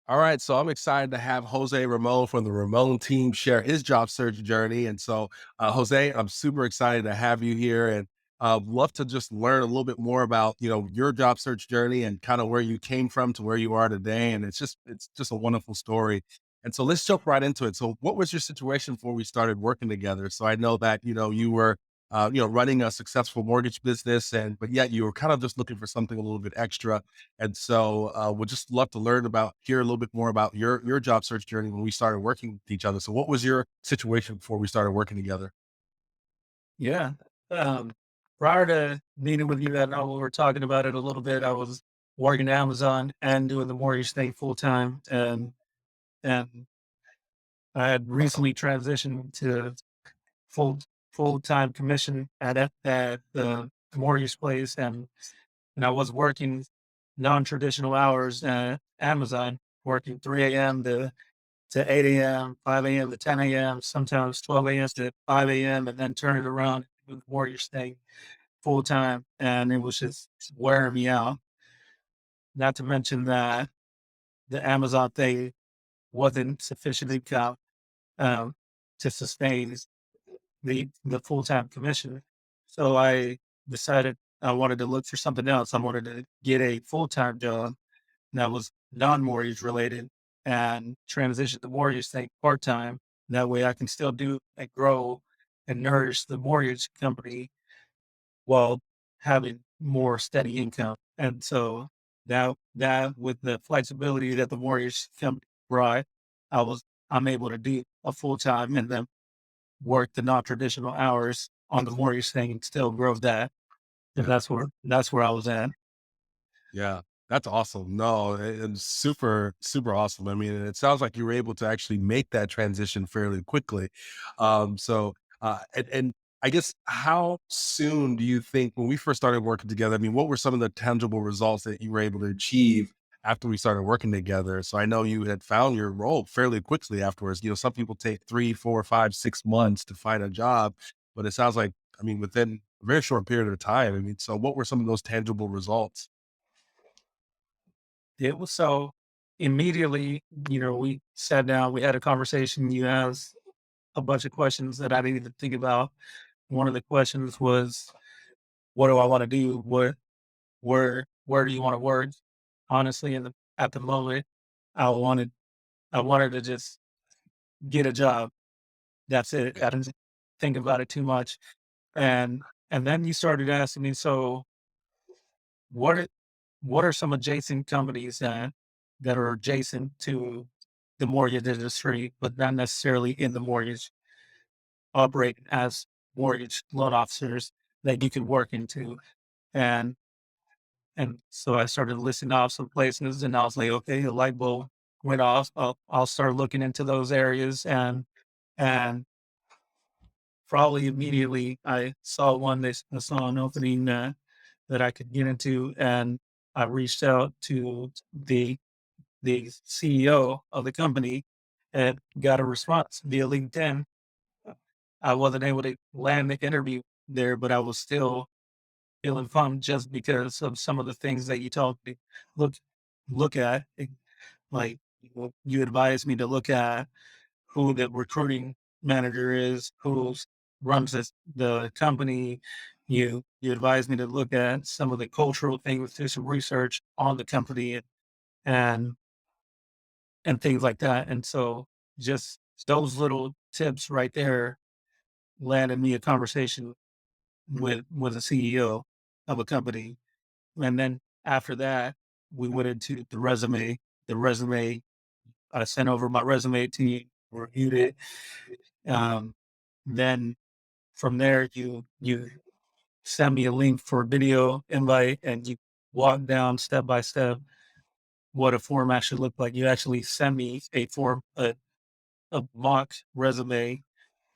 All right, so I'm excited to have Jose Ramon from the Ramon team share his job search journey. And so, Jose, I'm super excited to have you here, and love to just learn a little bit more about your job search journey and kind of where you came from to where you are today. And it's just a wonderful story. And so let's jump right into it. So, what was your situation before we started working together? So I know that you were running a successful mortgage business, and but yet you were kind of just looking for something a little bit extra. And so, we'd just love to hear a little bit more about your job search journey when we started working with each other. So, what was your situation before we started working together? Yeah. Um, Prior to meeting with you, I know we were talking about it a little bit. I was working at Amazon and doing the mortgage thing full time, and I had recently transitioned to full full time commission at the mortgage place, and I was working non traditional hours at Amazon, working 3 a.m. to 8 a.m., 5 a.m. to 10 a.m., sometimes 12 a.m. to 5 a.m., and then turn it around with the mortgage thing full time, and it was just wearing me out. Not to mention that the Amazon thing wasn't sufficient income um, to sustain the full time commission. So I decided I wanted to look for something else. I wanted to get a full time job that was non mortgage related and transition the mortgage thing part time. That way I can still do and grow and nourish the mortgage company while having more steady income. And so that with the flexibility that the mortgage company brought, I was I'm able to do a full time and then work the non traditional hours on the mortgage thing and still grow that. And Yeah. that's where I was at. Yeah, that's awesome. No, and super, super awesome. I mean, and it sounds like you were able to actually make that transition fairly quickly. And I guess how soon do you think when we first started working together? I mean, what were some of the tangible results that you were able to achieve after we started working together? So I know you had found your role fairly quickly afterwards. Some people take 3, 4, 5, 6 months to find a job, but it sounds like, I mean, within a very short period of time. I mean, so what were some of those tangible results? It was so immediately, we sat down, we had a conversation. You asked a bunch of questions that I needed to think about. One of the questions was, what do I want to do? Where do you want to work? Honestly, at the moment, I wanted I wanted to just get a job. That's it. I didn't think about it too much. And and then you started asking me, so what are what are some adjacent companies that are adjacent to the mortgage industry, but not necessarily in the mortgage, operating as mortgage loan officers that you could work into? And and so I started listing off some places, and I was like, okay, a light bulb went off. I'll start looking into those areas, and probably immediately I saw one. I saw an opening that I could get into, and I reached out to the CEO of the company and got a response via LinkedIn. I wasn't able to land the interview there, but I was still feeling fun just because of some of the things that you told me look look at. Like, you advised me to look at who the recruiting manager is, who runs the company. You advised me to look at some of the cultural things, do some research on the company and and things like that. And so just those little tips right there landed me a conversation with a CEO of a company. And then after that, we went into the resume. The resume, I sent over my resume to you, reviewed it. Um, then from there, you send me a link for a video invite, and you walk down step by step what a format should look like. You actually send me a mock resume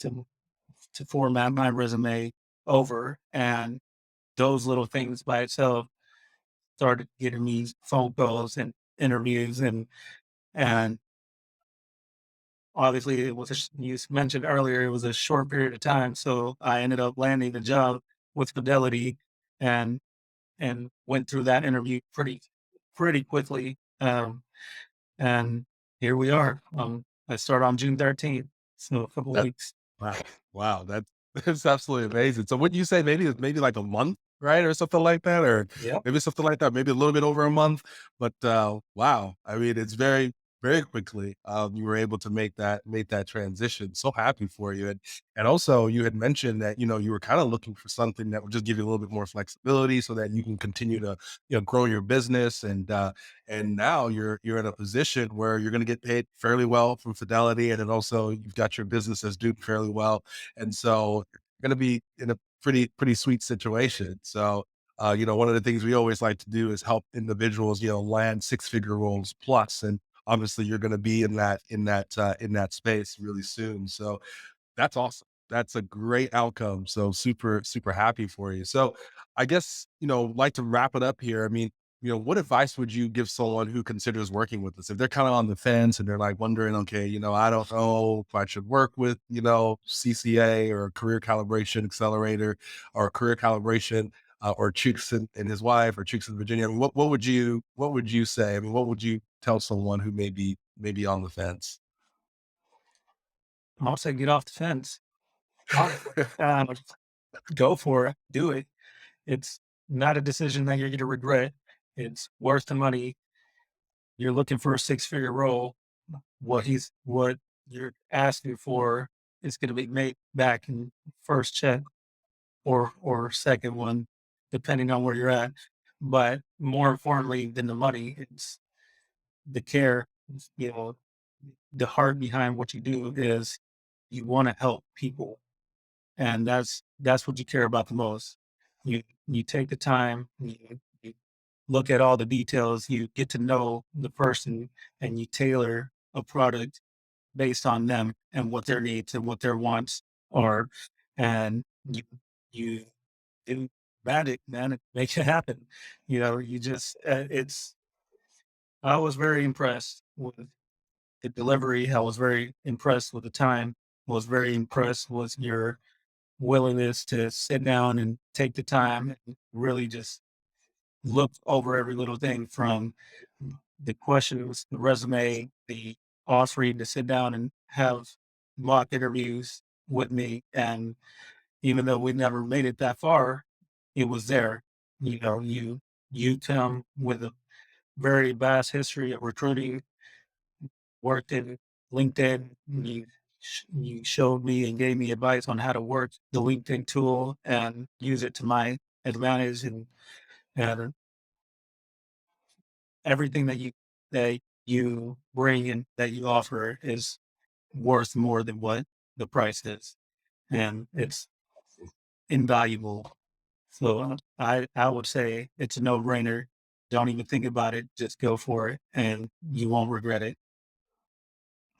to to format my resume over, and those little things by itself started getting me phone calls and interviews, and obviously it was you mentioned earlier, it was a short period of time, so I ended up landing the job with Fidelity, and went through that interview pretty quickly. and here we are. I start on June 13th, so a couple That weeks. wow, wow, that's absolutely amazing. So wouldn't you say maybe like a month, right, or something like that, or Yep. maybe something like that, maybe a little bit over a month, but wow, I mean, it's very quickly you were able to make that transition. So happy for you, and also you had mentioned that you were kind of looking for something that would just give you a little bit more flexibility so that you can continue to grow your business and now you're in a position where you're going to get paid fairly well from Fidelity, and then also you've got your business that's doing fairly well, and so you're going to be in a pretty sweet situation. So, one of the things we always like to do is help individuals, land six-figure roles plus, and obviously you're going to be in that space really soon. So that's awesome. That's a great outcome. So super happy for you. So I guess, like to wrap it up here. I mean, what advice would you give someone who considers working with us? If they're kind of on the fence and they're like wondering, okay, I don't know if I should work with, CCA or Career Calibration Accelerator or Career Calibration or Chooks and his wife or Chooks in Virginia. I mean, what would you say? I mean, what would you tell someone who maybe on the fence? I'll say get off the fence. Honestly, go for it. Do it. It's not a decision that you're going to regret. It's worth the money. You're looking for a six-figure role. What you're asking for is going to be made back in first check or second one, depending on where you're at. But more importantly than the money, it's the care. You know, the heart behind what you do is you want to help people, and that's what you care about the most. You take the time, you look at all the details, you get to know the person, and you tailor a product based on them and what their needs and what their wants are, and you do magic, man. It makes it happen. You just it's. I was very impressed with the delivery. I was very impressed with the time. Was very impressed with your willingness to sit down and take the time and really just look over every little thing from the questions, the resume, the offering to sit down and have mock interviews with me. And even though we never made it that far, it was there. You come with a very vast history of recruiting, worked in LinkedIn. You showed me and gave me advice on how to work the LinkedIn tool and use it to my advantage. And everything that you bring and that you offer is worth more than what the price is, and it's invaluable. So I would say it's a no brainer. Don't even think about it. Just go for it, and you won't regret it.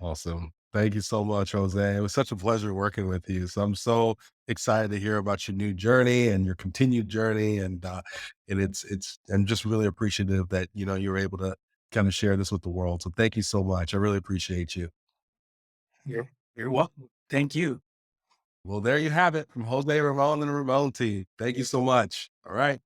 Awesome. Thank you so much, Jose. It was such a pleasure working with you. So I'm so excited to hear about your new journey and your continued journey. And it's I'm just really appreciative that, you were able to kind of share this with the world. So thank you so much. I really appreciate you. You're welcome. Thank you. Well, there you have it from Jose Ramon and the Ramon team. Thank you so much. All right.